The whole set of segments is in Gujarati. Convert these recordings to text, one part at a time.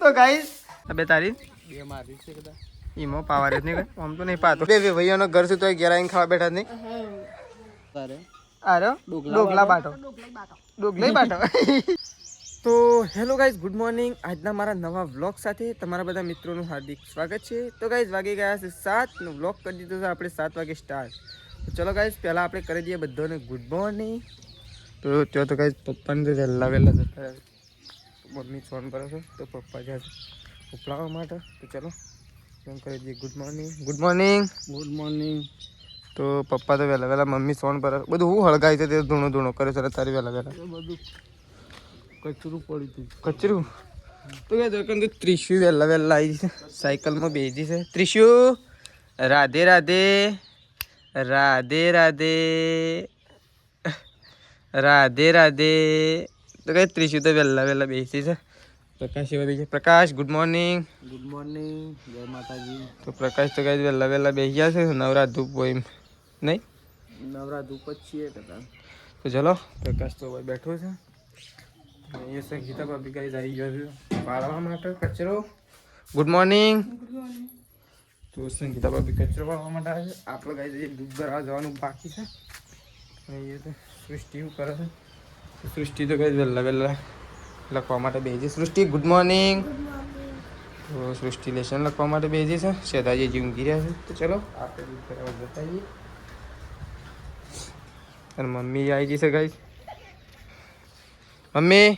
તો ગાઈસ અબે તારી બે મારી છે કદા ઈમો પાવર જ નહીં આમ તો નહીં પાતો બે ભાઈઓનો ઘર છે તો ઘેર આવીને ખાવા બેઠા નહીં અરે આરો ડોગલા બાટો ડોગલા બાટો તો હેલો ગાઈઝ ગુડ મોર્નિંગ આજના મારા નવા વ્લોગ સાથે તમારા બધા મિત્રોનું હાર્દિક સ્વાગત છે તો ગાઈઝ વાગી ગયા છે 7 નો વ્લોગ કરી દીધો છે આપણે 7 વાગે સ્ટાર્ટ તો ચલો ગાઈઝ પહેલાં આપણે કરી દઈએ બધાને ગુડ મોર્નિંગ તો ત્યાં તો ગાઈઝ પપ્પાને તો વહેલા જતા મમ્મી ફોન કરે છે તો પપ્પા જાય છે ઉપલાવવા માટે તો ચલો ફોન કરી દઈએ good morning good morning good morning તો પપ્પા તો વહેલા મમ્મી ફોન પર બધું હું હળગાય છે તે ધૂણો કરે છે તારી વહેલા બધું કચરું પડ્યું હતું કચરું તો કે ત્રિશુ વહેલા આવી છે સાયકલમાં બેસી છે ત્રિશુ રાધે રાધે રાધે રાધે રાધે રાધે તો કઈ ત્રિશુ તો વહેલા બેસી છે પ્રકાશ એવા બેસી પ્રકાશ ગુડ મોર્નિંગ જય માતાજી તો પ્રકાશ તો કઈ વહેલા બેસી ગયા છે નવરા ધૂપ હોય એમ નહીં નવરા ધૂપ જ છીએ કદાચ તો ચલો પ્રકાશ તો બેઠો છે ये संगीता भाभी गाइस आई गयो वाળવા માટે કચરો ગુડ મોર્નિંગ તો સંગીતા ભાભી કચરો વાળવા માટે આવે છે આપણે ગાઈસ દૂધ ભરવા જવાનું બાકી છે અને એ તો સૃષ્ટિ શું કરે છે સૃષ્ટિ તો ગાઈસ વહેલા લખવા માટે બેસી સૃષ્ટિ ગુડ મોર્નિંગ તો સૃષ્ટિ લેશન લખવા માટે બેસી છે શેદાજી જી ઊંઘી રહ્યા છે તો ચલો આપણે દૂધ ભરવા જતા આવીએ અને મમ્મી આવી ગઈ છે ગાઈસ મમ્મી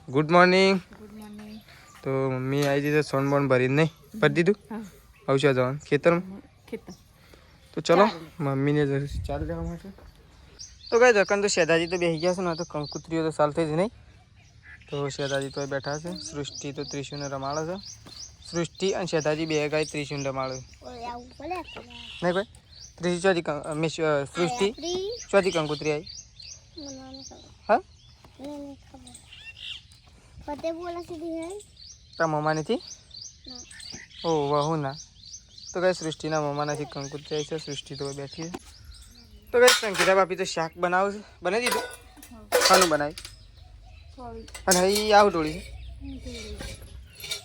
ગુડ મોર્નિંગ તો મમ્મી આવી દીધું સોન બોન ભરીને નહીં ભરી દીધું આવશે જવાનું ખેતરમાં તો ચલો મમ્મીને ચાલ લેવા માટે તો કઈ દુકાન તો શેદાજી તો બેસી ગયા છે ને તો કંકુત્રીઓ તો ચાલ થઈ જ નહીં તો શેદાજી તો બેઠા છે સૃષ્ટિ તો ત્રિશુને રમાડે છે સૃષ્ટિ અને શેદાજી બે ગાય ત્રિશુને રમાડે નહીં ભાઈ ત્રિશુ ચોથી સૃષ્ટિ ચોથી કંકુત્રી આવી હા મમ્મા નથી ઓ વહુ ના તો કઈ સૃષ્ટિના મમ્મા નથી કંકુત્રી છે સૃષ્ટિ તો બેઠી છે તો કઈ સંગીતા ભાભી તો શાક બનાવું છે બનાવી દીધું ખાનું બનાવી અને અહીં આવું ટોળી છે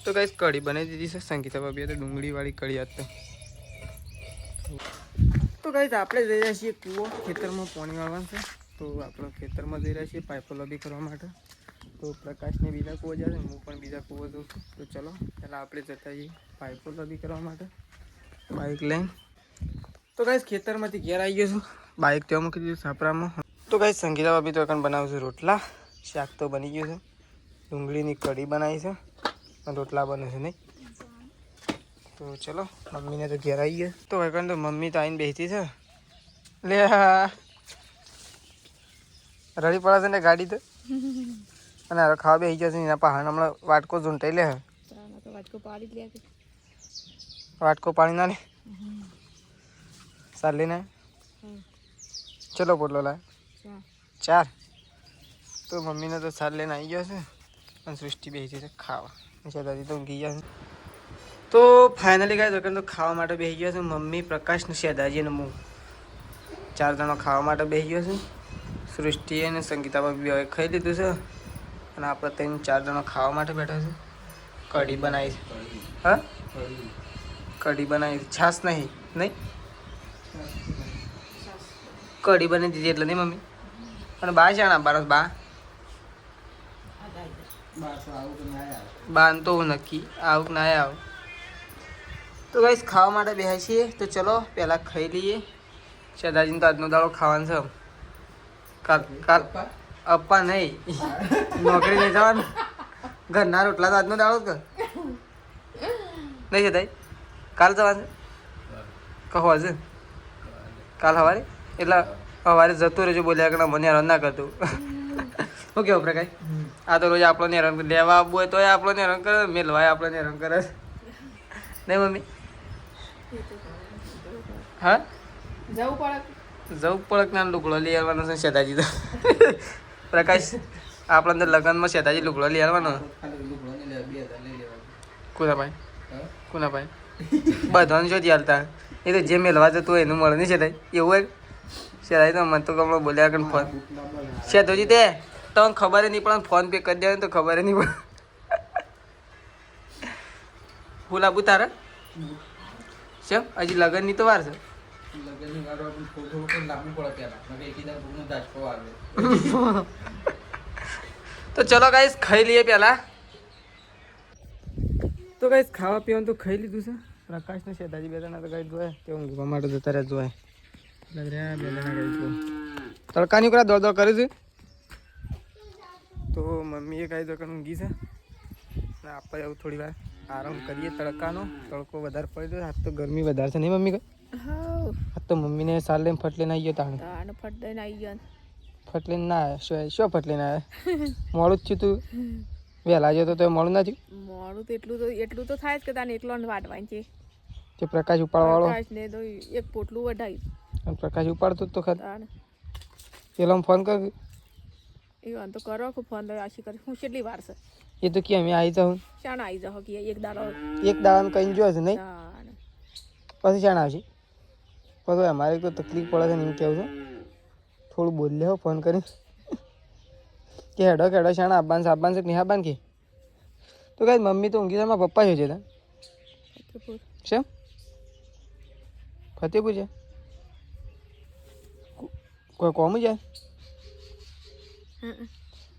તો કઈ કઢી બનાવી દીધી છે સંગીતા ભાભીએ તો ડુંગળીવાળી કઢી હતી તો કઈ આપણે જઈ રહ્યા છીએ કૂવો ખેતરમાં પાણી વાળવાનું છે તો આપણે ખેતરમાં જઈ રહ્યા છીએ પાઇપો લોબી કરવા માટે તો પ્રકાશને બીજા કૂવો જશે હું પણ બીજા કૂવો જઉં છું તો ચલો પહેલાં આપણે જતા જઈએ પાઇપો લોબી કરવા માટે બાઇક લઈને તો ગાઈસ ખેતરમાંથી ઘેર આવી ગયો છું બાઇક ત્યાં મૂકી દીધું સાપરામાં તો ગાઈસ સંગીતા ભાભી તો એકણ બનાવશું રોટલા શાક તો બની ગયું છે ડુંગળીની કઢી બનાવી છે અને રોટલા બને છે નહીં તો ચલો મમ્મીને તો ઘેર આવી ગયો તો એકણ તો મમ્મી તો આવીને બેસી છે લે રડી પડે છે ને ગાડી તો અને હવે ખાવા બેસી જશે એના પહાડ હમણાં વાટકો ઝૂંટાઈ લે વાટકો પાણી ના લે સાર લઈને ચલો પોટલો લાય 4 તો મમ્મીને તો સાર લઈને આવી ગયો છે અને સૃષ્ટિ બેસી છે ખાવા દાદી તો ઊંઘી ગયા છે તો ફાઇનલી ગાય તો ખાવા માટે બેસી ગયો છે મમ્મી પ્રકાશ ને શેદાજી અને હું 4 જણો ખાવા માટે બેસી ગયો છે સૃષ્ટિ અને સંગીતા ભાભી હવે ખાઈ લીધું છે અને આપણે 3-4 જણો ખાવા માટે બેઠા છે કઢી બનાવી છે હા કઢી બનાવી છાશ નહીં કઢી બની દીધી એટલે નહીં મમ્મી અને બા જાણા બારસ બા તો નક્કી આવું ના આવું તો ગાઈસ ખાવા માટે બેસા છીએ તો ચલો પહેલાં ખાઈ લઈએ શેદાજીને તો આજનો દાડો ખાવાનો છે કાલ અપ્પા નહીં નોકરી નહીં જવાનું ઘરના રોટલા તો આજનો દાડો કે નહીં છે તાઈ કાલ જવાનું કહો છે કાલ સવારે એટલે સવારે જતું રહેજો બોલ્યા કે મને હેરાન ના કરતું શું કેવું પ્રકાશ આ તો રોજ આપણને હેરાન લેવા આવવું હોય તોય આપણને હેરાન કરે મેલવાય આપણને હેરાન કરે નહીં મમ્મી હા જવું પડે ના લુગડો લઈ આવવાનો છે શેદાજી તો પ્રકાશ આપણે અંદર લગ્નમાં શેદાજી લુગડો લઈ આવવાનો કોના ભાઈ બધાને જો હાલતા એ તો જે મેળવા જતું હોય એનું મળે નહીં શેદાઈ એવું હોય શેદાઈ તો મને તો ગમો બોલ્યા કે ફોન શેદોજી તે તો ખબર નહીં પણ ફોન પે કરી દેવાય તો ખબર નહીં પડે. ફૂલ આપું તારે છે હજી લગનની તો વાર છે. તો ચલો ગાઈસ ખાઈ લઈએ પેલા. તો ગાઈસ ખાવા પીવાનું તો ખાઈ લીધું છે. પ્રકાશ ને શેતાજી બે ત્રણ તો ગાઈસ જોયા તે ઊંઘવા માટે જતા રહ્યા જોયા. તડકાની કરા દોડ દોડ કરી છે. તો મમ્મીએ કાંઈ દોકાન ઊંઘી છે ને આપણે એવું થોડી વાર આરામ કરીએ. તડકાનો તડકો વધારે પડી ગયો. આજ તો ગરમી વધારે છે નહીં મમ્મી કઈ? આજ તો મમ્મીને સાલ લઈને ફટ લઈને આવી ગયો. તાણે ફટ લઈને આવી ગયો. ફટ લઈને ના આવ્યા શું ફટ લઈને આવ્યા? મોડું જ થયું તું વહેલા જતો તો મોડું ના થયું? મોડું તો એટલું તો થાય જ કે તાને એકલો વાટવાની છે. તે પ્રકાશ ઉપાડવા વાળો તો એક પોટલું વઢાયું. પ્રકાશ ઉપાડતો જ તો ખરા. પેલો ફોન કર. એ વાંધો તો કરો કે ફોન આશી કરી હું કેટલી વાર છે એ તો કે અમે આવી જાઉં. શાણ આવી જાઓ કે એક દાડામાં કઈ જો છે નહીં પછી શાણ આવશે. પછી અમારે તો તકલીફ પડે છે ને એમ કેવું છે. થોડું બોલ લે ફોન કરી કે હેડો શાણ આબાન છે નહીં આબાન કે. તો કઈ મમ્મી તો ઊંઘી મારા પપ્પા છે તા છે ફતેપુર છે કોઈ કોમ જાય.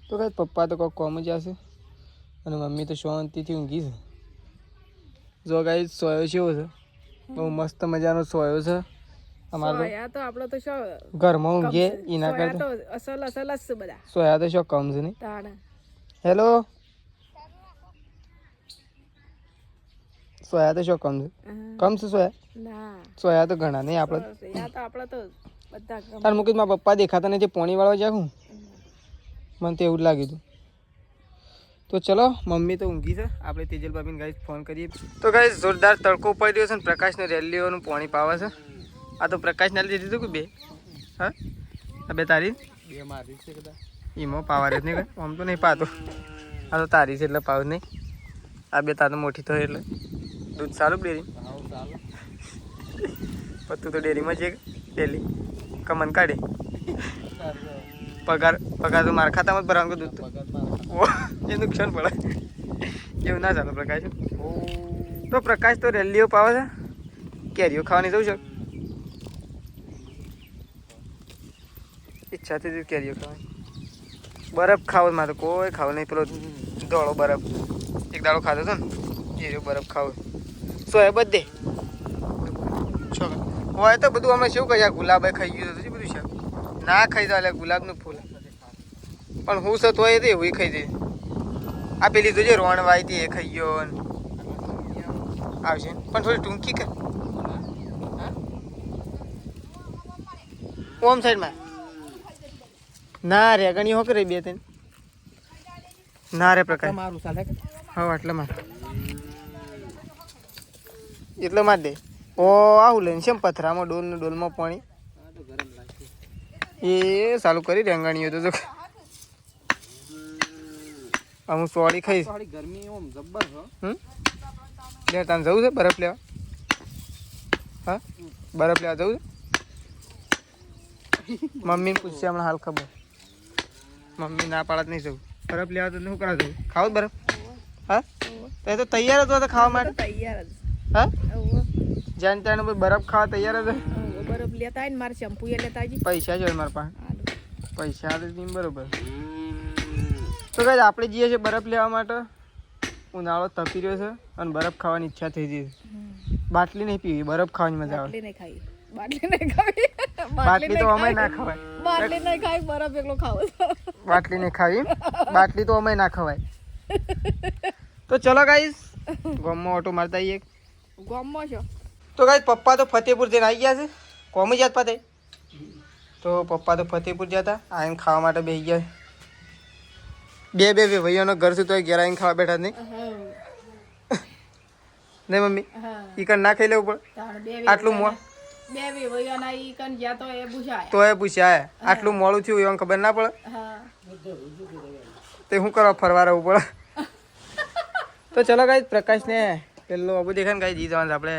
તો કઈ પપ્પા તો કોઈ કોમ જશે અને મમ્મી તો શાંતિથી ઊંઘી છે. જો ગાઈ સોયો કેવો છે બહુ મસ્ત મજાનો સોયો છે. અમારે તો આપણે તો શું ઘરમાં ઊંઘીએ એના કરતા અસલ જ છે બધા. સોયા તો શું કમ છે નહીં. હેલો સોયા તો શું કમ છે? કમ છે સોયા તો ઘણા નહીં આપણે તો બધા. તાર મુકેશ મારા પપ્પા દેખાતા નહીં. જે પોણી વાળવા જાય હું મને તો એવું જ લાગ્યું હતું. તો ચલો મમ્મી તો ઊંઘી છે. આપણે તેજલ ભાભીને ગાઈસ ફોન કરીએ. તો ગાઈસ જોરદાર તડકો પડી રહ્યો છે ને પ્રકાશને રેલીઓનું પાણી પાવે છે. આ તો પ્રકાશને લીધી દીધું કે બે? હા આ બે તારી બે મારી છે કદાચ. એમાં પાવા રહે નહીં આમ તો નહીં પાતો. આ તો તારી છે એટલે પાવ નહીં. આ બે તાર મોટી થાય એટલે દૂધ સારું ડેરી. પણ તું તો ડેરીમાં છે ડેલી કમન કાઢે. પગાર તો મારા ખાતામાં જ ભરવાનું દૂધ. એ નુકસાન પડે એવું ના ચાલે. પ્રકાશ તો રેલીઓ પાવે છે. કેરીઓ ખાવાની જવું છે. ઈચ્છા થઈ કેરીઓ ખાવાની. બરફ ખાવો મારે કોઈ ખાવ નહીં. પેલો ધોળો બરફ એક દાડો ખાધો હતો ને એ બરફ ખાવો. સો એ બધે હોય તો બધું અમે શું કહ્યા ગુલાબે ખાઈ ગયું હતું બધું છે. ના ખાઈ દો એટલે ગુલાબનું ફૂલ પણ હું સત હોય તો એવું ખાઈ જાય. આ પેલી તો જે રોણ વાય હતી એ ખાઈ ગયો આવશે પણ થોડી ટૂંકી કર ઓમ સાઈડમાં. ના રેગણી હો કરે બે ત્રણ ના રે પ્રકાર મારું ચાલે હા એટલે માર એટલે માર દે. ઓ આવું લઈને છે પથરામાં ડોલમાં પાણી એ ચાલુ કરી રેંગાણીઓ તો હું સોળી ખાઈશ. ગરમી જબ્બર છે. તાને જવું છે બરફ લેવા? હા બરફ લેવા જવું છે. મમ્મીને પૂછશે હમણાં હાલ ખબર. મમ્મી ના પાડત નહીં જવું બરફ લેવા તો શું કરા જવું? ખાવ બરફ? હા તો એ તો તૈયાર જ હતો ખાવા માટે. તૈયાર જ હા જ્યાં ત્યાં બરફ ખાવા તૈયાર જ. બરફ લેતા હોય ને મારે શેમ્પુ એ લેતા આવી. પૈસા જોડે મારા પાસે પૈસા નહીં બરોબર. તો કઈ આપણે જઈએ છીએ બરફ લેવા માટે. ઉનાળો તપી રહ્યો છે અને બરફ ખાવાની ઈચ્છા થઈ ગઈ. બાટલી નહીં પીવી બરફ ખાવાની મજા આવે. બાટલી તો અમે ના ખવાય. બાટલી નહીં ખાવી બરફ એકલો ખાવો. બાટલી નહીં ખાવી બાટલી તો અમે ના ખવાય. તો ચલો ગાઈસ ગામમાં ઓટો મારતા આવીએ. ગામમાં છો તો ગાઈસ પપ્પા તો ફતેપુર જઈને આવી ગયા છે. કોમ જ યાદ પાતે તો પપ્પા તો ફતેપુર જતા આવીને ખાવા માટે બેસી ગયા. બે ભાઈઓનો ઘર છે તો ઘેર આવીને ખાવા બેઠા નહીં નહીં મમ્મી ઈ કણ ના ખાઈ લેવું પડે આટલું મોડું. તો એ પૂછ્યા આટલું મોડું થયું એવું ખબર ના પડે તે શું કરવા ફરવા રહેવું પડે. તો ચલો ગાઈસ પ્રકાશને પેલો અબુ દેખાય ને ગાઈ જી જવાનું આપણે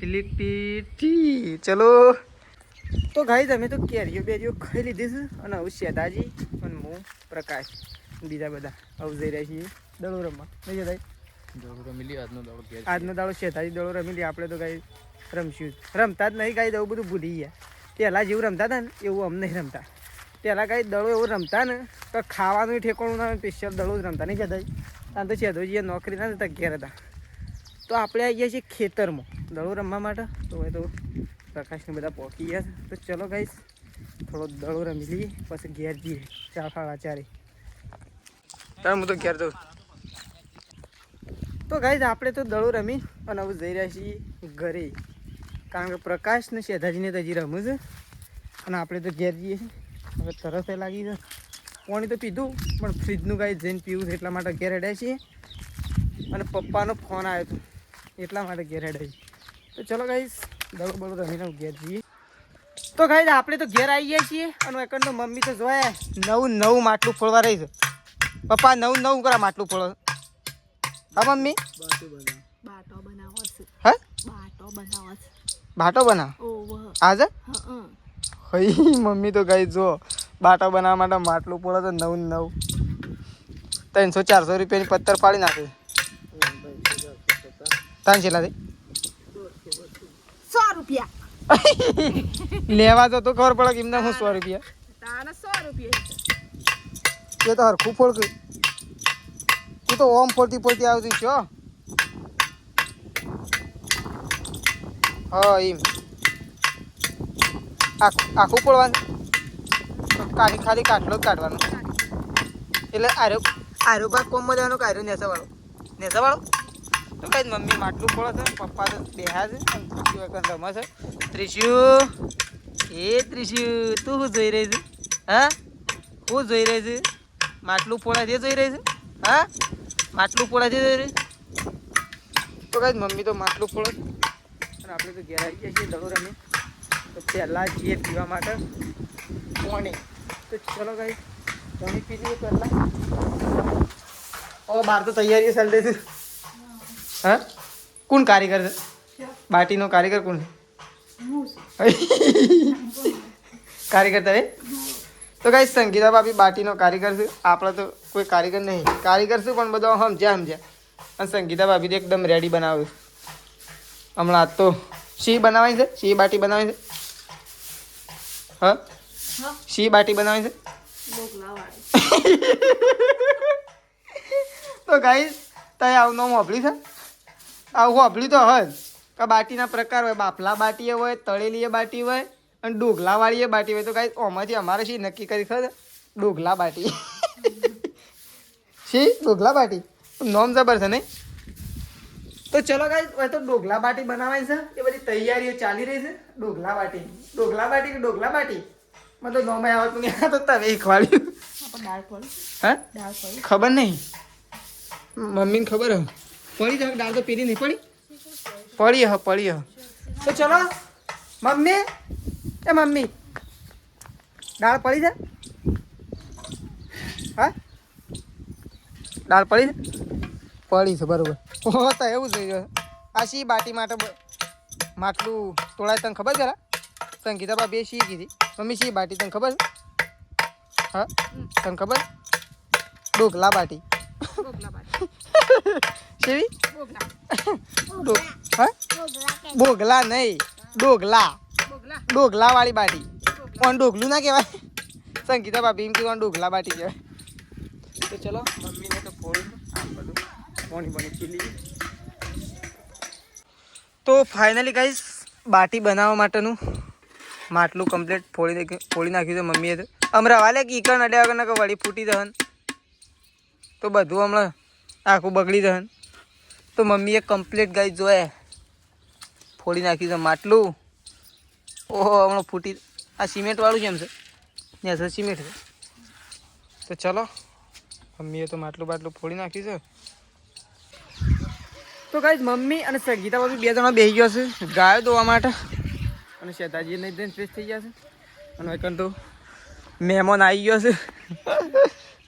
ઇલેક્ટ્રિક ચલો તો ગાઈ તમે તો કેરીઓ બેરીઓ ખાઈ લીધી છે અને હવે શેતાજી અને હું પ્રકાશ બીજા બધા હવે જઈ રહ્યા છીએ દડો રમવા નહીં જતા દડો રમી લઈએ આજનો દાડો શેતાજી દડો રમી લઈએ આપણે તો ગાઈ રમશું રમતા જ નહીં ગાઈ એવું બધું ભૂલી ગયા પહેલાં જેવું રમતા હતા ને એવું અમ નહીં રમતા પહેલાં ગાઈ દડો એવું રમતા ને તો ખાવાનું ઠેકોણું ના સ્પેશિયલ દડો જ રમતા નહીં જતા આમ તો શેતોજીએ નોકરી ના જતા ઘેર હતા તો આપણે આવી ગયા છીએ ખેતરમાં દડો રમવા માટે તો હવે તો પ્રકાશને બધા પહોંચી ગયા છે તો ચલો ગાઈશ થોડો દડો રમી લઈએ પછી ઘેર જઈએ ચા ફાળા ચારે તાર હું તો ઘેર દઉં તો ગાઈશ આપણે તો દડો રમી અને હવે જઈ રહ્યા છીએ ઘરે કારણ કે પ્રકાશ ને શેઠાજીને તો હજી રમવું છે અને આપણે તો ઘેર જઈએ છીએ હવે તરસ લાગી છે પાણી તો પીધું પણ ફ્રીજનું ગાઈ જઈને પીવું છે એટલા માટે ઘેર હેડ્યા છીએ અને પપ્પાનો ફોન આવ્યો હતો એટલા માટે ઘેર હેડ્યા છીએ તો ચલો ગાઈશ દડો બળો રમીને ઘેર જઈએ તો ગાઈશ આપણે તો ઘેર આવી ગયા છીએ અને એકંદો મમ્મી તો જોયા નવું માટલું ફોડવા રહી છે પપ્પા નવું કરા માટલું ફોડો હા મમ્મી હા બાટો બનાવ આજે હઈ મમ્મી તો ગાઈ જો બાટો બનાવવા માટે માટલું ફોડો તો નવું 300-400 રૂપિયાની પત્તર પાડી નાખે તાન છેલ્લા 100 રૂપિયા લેવા તો ખબર પડે કે એમને હું 100 રૂપિયા 100 રૂપિયા એ તો હરખું ફોડ તું તો ઓમ ફોડતી આવતી છો હા એમ આખું ફોડવાનું ખાલી કાટલો જ કાઢવાનો એટલે આરો ભાગ કોમમાં દેવાનો કે આરો નેસાવાળો તો કઈ મમ્મી માટલું ફોડે છે પપ્પા તો બેહા છે રમે છે ત્રિશુ તું શું જોઈ રહી છે હા શું જોઈ રહી છે માટલું ફોડા જે જોઈ રહી છે હા માટલું ફોડા જે જોઈ રહી તો કઈ મમ્મી તો માટલું ફોડે અને આપણે તો ઘેર આવી ગયા છીએ દડો રમી તો પહેલાં જઈએ પીવા માટે પાણી તો ચલો કઈ પાણી પી લઈએ પહેલાં ઓ બહાર તો તૈયારી ચાલી રહી છે હા કોણ કારીગર છે બાટીનો કારીગર કોણ કારીગર તારે તો કઈ સંગીતા ભાભી બાટીનો કારીગર છે આપણે તો કોઈ કારીગર નહીં કારીગર છે પણ બધા સમજ્યા અને સંગીતા ભાભી તો એકદમ રેડી બનાવે હમણાં આજ તો શી બનાવાય છે શી બાટી બનાવાય છે હા શી બાટી બનાવાય છે તો ગાઈસ તય આવું નામ વાપર્યું છે આવું વાપર્યું તો હોય કે બાટીના પ્રકાર હોય બાફલા બાટી હોય તળેલી બાટી હોય અને ડોગલાવાળી બાટી હોય તો ગાઈસ આમાંથી અમારે શી નક્કી કરી ખબર ડોગલા બાટી શી ડોગલા બાટી નોમ જબર છે નહીં તો ચલો ગાઈસ હવે તો ડોગલા બાટી બનાવાય છે એ બધી તૈયારીઓ ચાલી રહી છે ડોગલા બાટી કે ડોગલા બાટી મતલબ નોમે આવતું નહીં આ તો તમે ખવાડ્યું હા ખબર નહીં મમ્મીને ખબર હે પડી જાય દાળ તો પીલી નહીં પડી હ તો ચલો મમ્મી દાળ પડી જાય હા દાળ પડી છે બરોબર તો એવું થઈ ગયું આ શી બાટી માટે માટલું તોડાય તને ખબર જરા સંગીતા બા બે શી કીધી મમ્મી શી બાટી તને ખબર હા તને ખબર ડોગલા બાટી શેવી બોગલા નહીં ડોગલા વાળી બાટી કોણ ડોગલું ના કહેવાય સંગીતા ભાભી એમ કીધું ડોગલા બાટી કહેવાય તો ચલો મમ્મીને તો ફોડું આ બધું પાણી પી લઈએ તો ફાઇનલી ગાઈસ બાટી બનાવવા માટેનું માટલું કમ્પ્લીટ ફોડી નાખ્યું છે મમ્મીએ તો હમણાં વાલે કે ઈકણ અડ્યા વગર કે વળી ફૂટી દહન તો બધું હમણાં આખું બગડી દહન તો મમ્મીએ કમ્પ્લીટ ગાઈ જોયે ફોડી નાખ્યું છે માટલું ઓહો હમણાં ફૂટી આ સિમેન્ટવાળું છે એમ છે ને સર સિમેન્ટ છે તો ચલો મમ્મીએ તો માટલું ફોડી નાખ્યું છે તો ગાઈસ મમ્મી અને સંગીતા બાજુ 2 જણા બેસી ગયા છે ગાયો દોવા માટે અને શેતાજી નહીં દઈને ફ્રેશ થઈ ગયા છે અને એકન તો મહેમાન આવી ગયો છે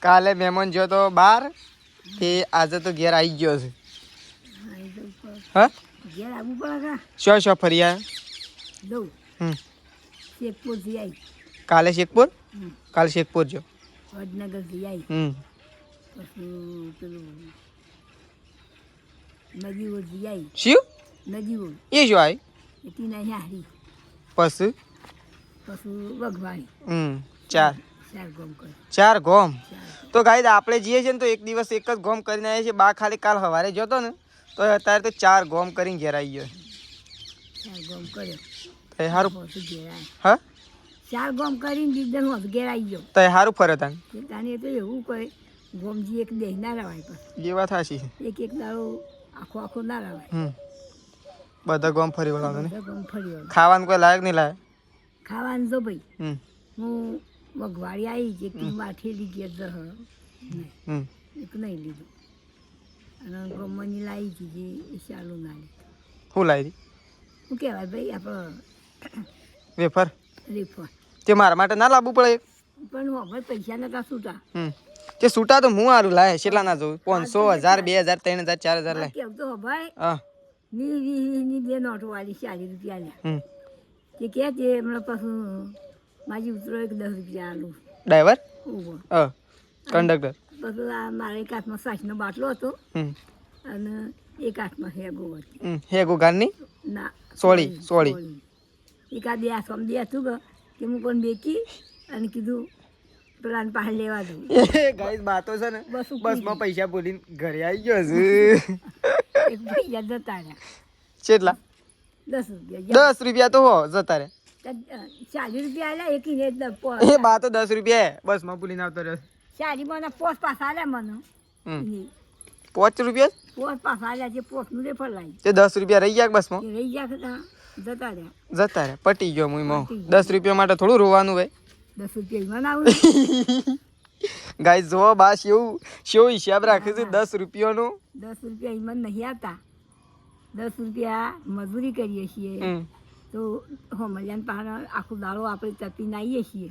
કાલે મહેમાન ગયો તો બહાર તે આજે તો ઘેર આવી ગયો છે હા શો ફરી આવ્યા શેખપુરથી આવી. કાલે શેખપુર? કાલે શેખપુર જો. વડનગરથી આવી. પછી પેલું નદીઓથી આવી. શિવ નદીઓ એ શું આવી? એથી નહીં હારી. પછી વઘવાળી. 4 ગોમ કરી. 4 ગોમ. તો ગાઈસ આપણે જઈએ છીએ ને તો એક દિવસ એક જ ગોમ કરીને આવીએ છીએ. બા ખાલી કાલ સવારે જતો ને તો અત્યારે તો 4 ગોમ કરીને ઘેર આવી ગયો. 4 ગોમ કર્યો. તો સારું. હા 4 ગોમ કરીને દીધા હું ઘેર આવી ગયો. તો સારું ફરે તાને. તાને તો એવું કહે ગોમજી એક દેહ ના રવાય પણ. એ વાત સાચી છે. એક દાડો આખો ના રવાય. બધા ગોમ ફરી વળવાનું ને. ગોમ ફરી વળવાનું. ખાવાનું કોઈ લાયક નહીં લાય. ખાવાનું તો ભાઈ હું વઘવાળી આવી છે કે માઠેલી ઘેર એક નહીં લીધું. અને ગમવાની લાવી છે જે એ ચાલુ ના લીધું. શું લાવી? શું કહેવાય ભાઈ આપણે વેફર. રેફર. તે મારા માટે ના લાવવું પડે? પણ હવે પૈસા નતા છૂટા. તે છૂટા તો હું સારું લાય. કેટલા ના જોઉં? 500, 1000, 2000, 3000, 4000 લાય. કેવું તો ભાઈ ની બે નોટો વાળી 40 રૂપિયા લ્યા. તે કે તે હમણાં પાછું માજી ઉતરો એક 10 રૂપિયા આલું. ડ્રાઈવર? ઓહો. કંડક્ટર. પછી મારા એક હાથમાં સાસનો બાટલો હતો અને એક હાથમાં હેગો હતી. હેગો ગારની? ના સોળી. એક આ બે હાથમાં દે હતું કે હું પણ બેચી અને કીધું પેલા પાસે લેવા દઉં. ગાઈસ બાતો છે ને બસમાં પૈસા બોલીને ઘરે આવી ગયો છે. એક પૈસા જતા રહ્યા. કેટલા? 10 રૂપિયા. 10 રૂપિયા તો હો જતા રહ્યા. 40 રૂપિયા આલ્યા એકીને એ બા તો 10 રૂપિયા બસમાં ભૂલીને આવતો રહ્યો. 40 મને પોસ પાસ આલ્યા મને. 5 રૂપિયા પોસ પાસ આલ્યા છે. પોસનું રેફર લાવી. તે 10 રૂપિયા રહી ગયા બસમાં? રહી ગયા જતા રહ્યા. પટી ગયો મુઈમાં. 10 રૂપિયા માટે થોડું રોવાનું હોય. 10 રૂપિયા મને આવું. ગાઈસ જો બા શેવ હિસાબ રાખે છે 10 રૂપિયાનો. 10 રૂપિયા એમાં નહીં આવતા. 10 રૂપિયા મજૂરી કરીએ છીએ તો હોમલ્યાન પહાડ આખો દાડો આપણે તપીને આવીએ છીએ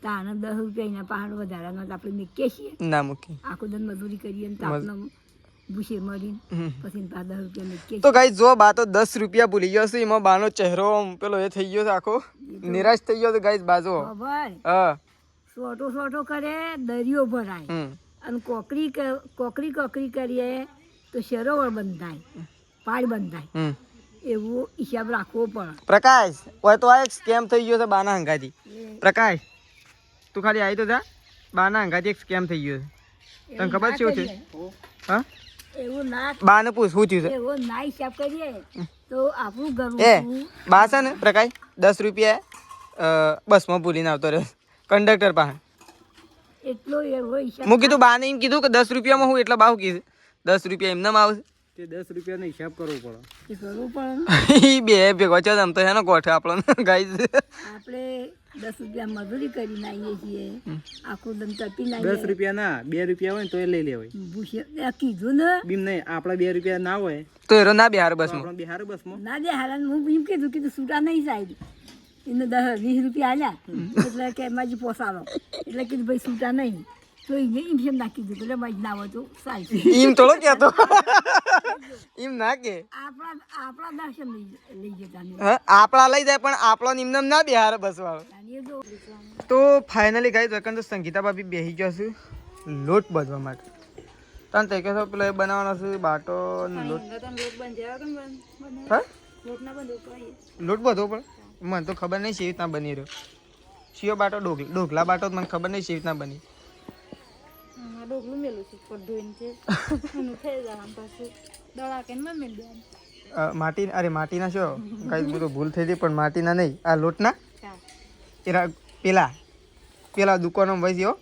તો આને 10 રૂપિયા એના પહાડ વધારાના આપણે મૂકીએ છીએ. ના મૂકી. આખો દન મજૂરી કરીએ ને તાપનો ભૂસે મરીને પછી 10 રૂપિયા મૂકીએ. તો ગાઈસ જો બા તો 10 રૂપિયા ભૂલી ગયો છે. એમાં બાનો ચહેરો પેલો એ થઈ ગયો છે આખો નિરાશ થઈ ગયો છે ગાઈસ બાજો. સોટો કરે દરિયો ભરાય અને કોકરી કરીએ તો સરોવર બંધાય પાડ બંધાય. એવો હિસાબ રાખવો પડે. પ્રકાશ ઓય તો આ એક સ્કેમ થઈ ગયો છે બાના હંગાથી. પ્રકાશ તું ખાલી આવી તો જા. બાના હંગાથી એક સ્કેમ થઈ ગયો છે. તને ખબર છે શું છે? હા એવું ના બાને પૂછ શું થયું છે. એવો ના હિસાબ કરીએ તો આપણું ઘર બા છે ને પ્રકાશ 10 રૂપિયા બસમાં ભૂલીને આવતો રહ્યો કંડક્ટર પાસે. એટલો એવો હિસાબ હું કીધું બાને એમ કીધું કે 10 રૂપિયામાં હું એટલા બાહુ કીધું 10 રૂપિયા એમને આવશે. તે 10 રૂપિયાનો હિસાબ કરવો પડે. એ કરવું પડે. બે ભેગો છે આમ તો હેનો ગોઠે આપણો ગાઈસ. આપણે 10 રૂપિયા મજૂરી કરીને આવીએ છીએ આખું દમ તપીને 10 રૂપિયા ના 2 રૂપિયા હોય ને તો એ લઈ લેવાય. ભૂસે કીધું ને બીમ નહીં આપણા 2 રૂપિયા ના હોય તો એરો ના બિહાર બસમાં. આપણે બિહાર બસમાં ના દે હાલ હું એમ કીધું છૂટા નહીં સાહેબ એને 10-20 રૂપિયા આલ્યા એટલે કે માજી પોસાડો એટલે કીધું ભાઈ છૂટા નહીં તો એને એમ ના કીધું એટલે માજી ના હોય તો સારી એમ થોડો કહેતો એમ ના કે આપણા દર્શન લઈ જતા આપણા લઈ જાય પણ આપણો નિમ્ન ના બિહાર બસવા. તો ફાઇનલી ગાઈસ વકન તો સંગીતા ભાભી બેસી ગયો છે લોટ બાંધવા માટે. તને તે કે પેલો એ બનાવવાનો છે બાટો લોટ. લોટ બધો પણ મને તો ખબર નહીં શી રીતના બની રહ્યો. શિયો બાટો ઢોકલા બાટો મને ખબર નહીં શી રીતના બની. માટી અરે માટીના છો ગાઈસ બધું ભૂલ થઈ ગઈ પણ માટીના નહીં આ લોટના એરા પેલા દુકાનો વહી ગયો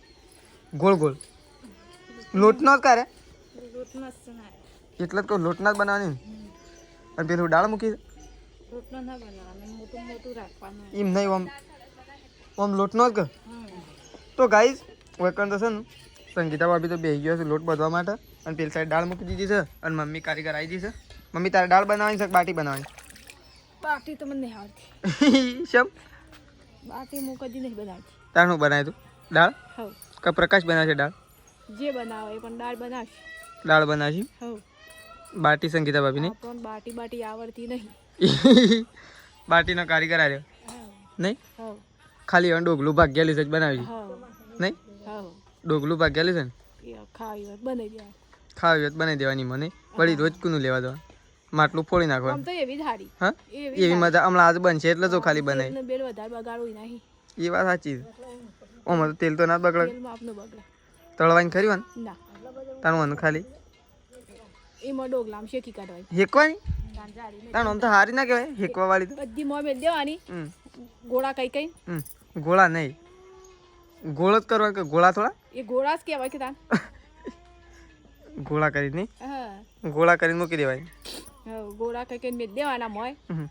ગોળ લોટનો જ કરે એટલે જ કહું લોટના જ બનાવવાની. અને પેલું દાળ મૂકી એમ નહીં આમ લોટનો જ કર. તો ગાઈસ વેકન તો છે ને સંગીતા ભાભી તો બેસી ગયો છે લોટ બાંધવા માટે અને પેલી સાઈડ દાળ મૂકી દીધી છે અને મમ્મી કારીગર આવી ગઈ છે. મમ્મી તારે દાળ બનાવવાની છે બાટી બનાવવાની? બાટી તો મને નહીં આવડતી. શેમ? બાટી હું કદી નહીં બનાવતી. તાર શું બનાવ્યું તું? દાળ? હવ. કે પ્રકાશ બનાવશે દાળ? જે બનાવે પણ દાળ બનાવશે. દાળ બનાવશે? હવ. બાટી સંગીતા ભાભી નહીં? પણ બાટી આવડતી નહીં. બાટીનો કારીગર આવ્યો. નહીં હા ખાલી હવે ડોગલું ભાગ્યાલી જ બનાવી હા નહીં હા ડોગલું ભાગ્યાલી છે ને એ ખાવી હોય બનાવી દેવા ખાવી હોય તો બનાવી દેવાની મને વળી રોજ કુનું લેવા દેવા માટલું ફોડી નાખવા આમ તો એવી જ હારી હા એવી મજા હમણાં આજ બનશે એટલે જો ખાલી બનાવી તેલને બેલ વધારે બગાડવું નહીં એ વાત સાચી છે ઓમાં તો તેલ તો ના જ બગડે તેલમાં આપનું બગડે તળવાની ખરી વાનું ના તાણવાનું ખાલી એમાં ડોગલામ શેકી કાઢવાની હેકવાની જાળી તાણ આમ તો હારી ના કહેવાય હેકવા વાળી તો બધી મોં મેલ દેવાની ગોળા કઈ કઈ ગોળા નહીં ગોળ જ કરવા કે ગોળા થોડા એ ગોળા જ કહેવાય કે તાન ગોળા કરી નહીં હા ગોળા કરીને મૂકી દેવાય હા, ગોળા કઈ કઈ મેલ દેવાના મોય હમ.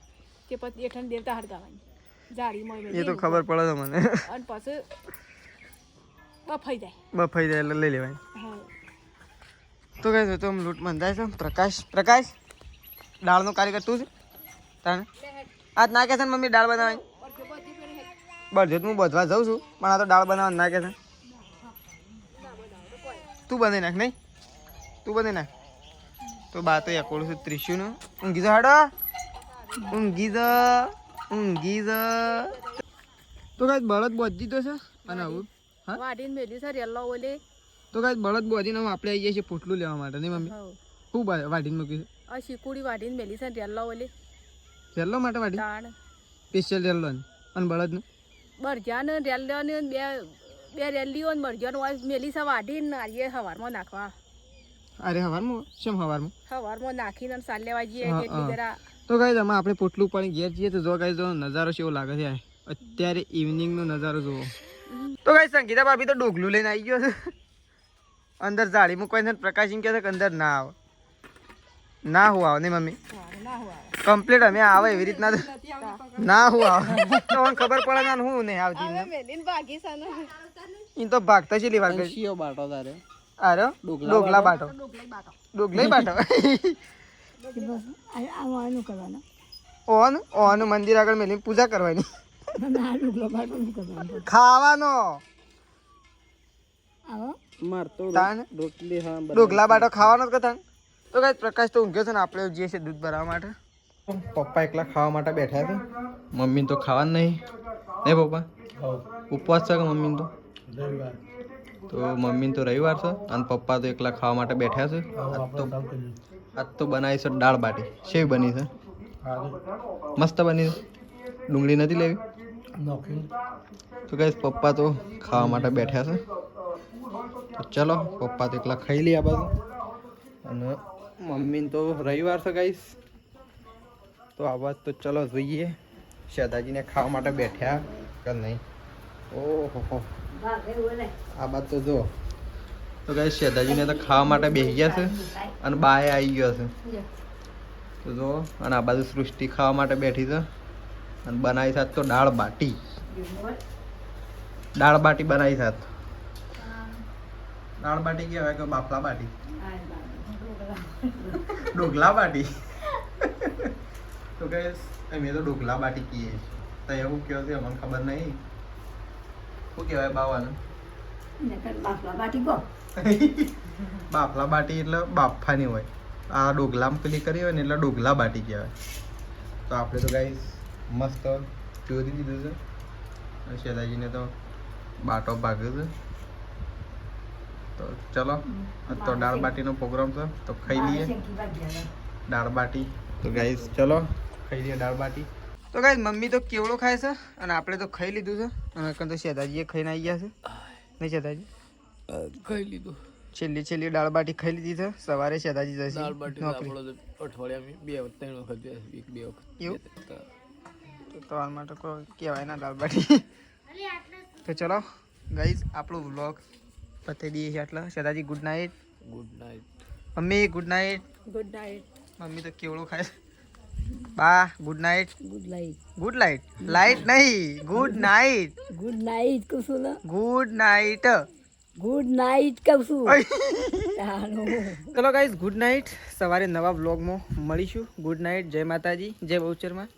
તે પછી એઠણ દેવતા હળગાવાની જાળી મોય મેલ એ તો ખબર પડે છે મને અને પછી બફાઈ જાય બફાઈ જાય એટલે લઈ લેવાય હા તો કહે તો આમ લૂંટ બંધાય છે પ્રકાશ દાળનો કારીગર તું છે તાને આજ ના કહે છે ને મમ્મી દાળ બનાવવાની બળજોત હું બધવા જાઉં છું પણ આ તો દાળ બનાવવા ના કહે છે તું બનાવી નાખ નહીં તું બનાવી નાખ તો બા તો એકોડું છું ત્રીસુંનું ઊંઘી જા હાડો ઊંઘી જા તો કાંઈ બળદ બોજી તો છે અને આવું હા વાઢીને મેલી છે રેલો ઓલે તો કાંઈ બળદ બોજીને આપણે આવી જઈએ છીએ પોટલું લેવા માટે નહીં મમ્મી હા શું વાઢીને મૂક્યું આ શીકુડી વાઢીને મેલી છે રેલો ઓલે રેલ્લો માટે વાઢી તાણ સ્પેશિયલ રેલ્લો અને બળદનું બરજાને રેલ્યોને બે રેલીઓ ને બરજાનો મેલી છે વાઢીને નાળીએ હવારમાં નાખવા અરે હવારમાં શેમ હવારમાં હવારમાં નાખીને સાલ લેવા જઈએ હા, કેટલી હા. જરા તો કાંઈ તમે આપણે પોટલું પાણી ઘેર જઈએ તો જો કાંઈ જો નજારો કેવો લાગે છે અત્યારે ઇવનિંગનો નજારો જુઓ તો કાંઈ સંગીતા ભાભી તો ડોગલું લઈને આવી ગયો છે અંદર જાળી મૂકવાની છે ને પ્રકાશ એમ કહે છે કે અંદર ના આવે ના હું આવે નહીં મમ્મી ના હોય કમ્પ્લીટ અમે આવે એવી રીતના ના હું આવે તો મને ખબર પડે ના હું નહીં આવતી એમને. મેલીને ભાગી છે ને ઈ તો ભાગતા છે વાર કરી શિયો બાટો તારે અરે ડોગલા બાટો ડોગલા બાટો આનું કરવાનું ઓનું મંદિર આગળ મેલી પૂજા કરવાની ના ડુગલો બાટો નહીં કરવાનું ખાવાનો આવો માર તો તાન રોટલી હા ડોગલા બાટો ખાવાનો જ કથા તો કઈ પ્રકાશ તો ઊંઘ્યો છે ને આપણે જઈએ છીએ દૂધ ભરાવવા માટે પપ્પા એકલા ખાવા માટે બેઠા છે મમ્મી તો ખાવાનું નહીં નહીં પપ્પા ઉપવાસ છે કે મમ્મી તો મમ્મી તો રવિવાર છે અને પપ્પા તો એકલા ખાવા માટે બેઠા છે આજ તો બનાવી છે દાળ બાટી શેવી બની છે મસ્ત બની છે ડુંગળી નથી લેવી તો કઈ પપ્પા તો ખાવા માટે બેઠા છે તો ચલો પપ્પા તો એકલા ખાઈ લે આ બધું અને મમ્મી તો રવિવાર છે ગાઈસ તો આ વાત તો ચલો જોઈએ શેતાજીને ખાવા માટે બેઠ્યા કે નહીં ઓહો આ વાત તો જો તો ગાઈસ શેતાજીને તો ખાવા માટે બેસી ગયા છે અને બાએ આવી ગયો છે તો જો અને આ બાજુ સૃષ્ટિ ખાવા માટે બેઠી છે અને બનાવી સાથ તો દાળ બાટી બનાવી સાથ દાળ બાટી કહેવાય કે બાફલા બાટી ડોગલા બાટી તો ગાઈસ અમે તો ડોગલા બાટી કહીએ તો એવું કહો છે અમને ખબર નહીં શું કહેવાય બાવાનું બાફલા બાટી કહો બાફલા બાટી એટલે બાફાની હોય આ ડોગલામાં પેલી કરી હોય ને એટલે ડોગલા બાટી કહેવાય તો આપણે તો ગાઈસ મસ્ત ચોરી દીધું છે અને શેલાજીને તો બાટો ભાગ્યો છે તો ચલો આજ તો દાળ બાટીનો પ્રોગ્રામ છે તો ખાઈ લઈએ દાળ બાટી તો ગાઈસ ચલો ખાઈ લઈએ દાળ બાટી તો ગાઈસ મમ્મી તો કેવડો ખાય છે અને આપણે તો ખાઈ લીધું છે અને કંઈ તો શેતાજીએ ખાઈને આવી ગયા છે નહીં શેતાજી ખાઈ લીધું છેલ્લી દાળ બાટી ખાઈ લીધી છે સવારે શેતાજી જશે દાળ બાટી નોકરી અઠવાડિયામાં 2 3 વખત એવું તો તમારા માટે કોઈ કહેવાય ના દાળ બાટી તો ચલો ગાઈસ આપણો વ્લોગ પતાવી દઈએ છીએ આટલા શેતાજી good night mummy good night good night mummy તો કેવડો ખાય બા good night good night good light light નહીં ગુડ નાઇટ ગુડ નાઇટ કહું છું ને ગુડ નાઇટ ગુડ નાઇટ કહું છું ચલો ગાઈઝ ગુડ નાઇટ સવારે નવા વ્લોગમાં મળીશું ગુડ નાઇટ જય માતાજી જય બહુચરમાં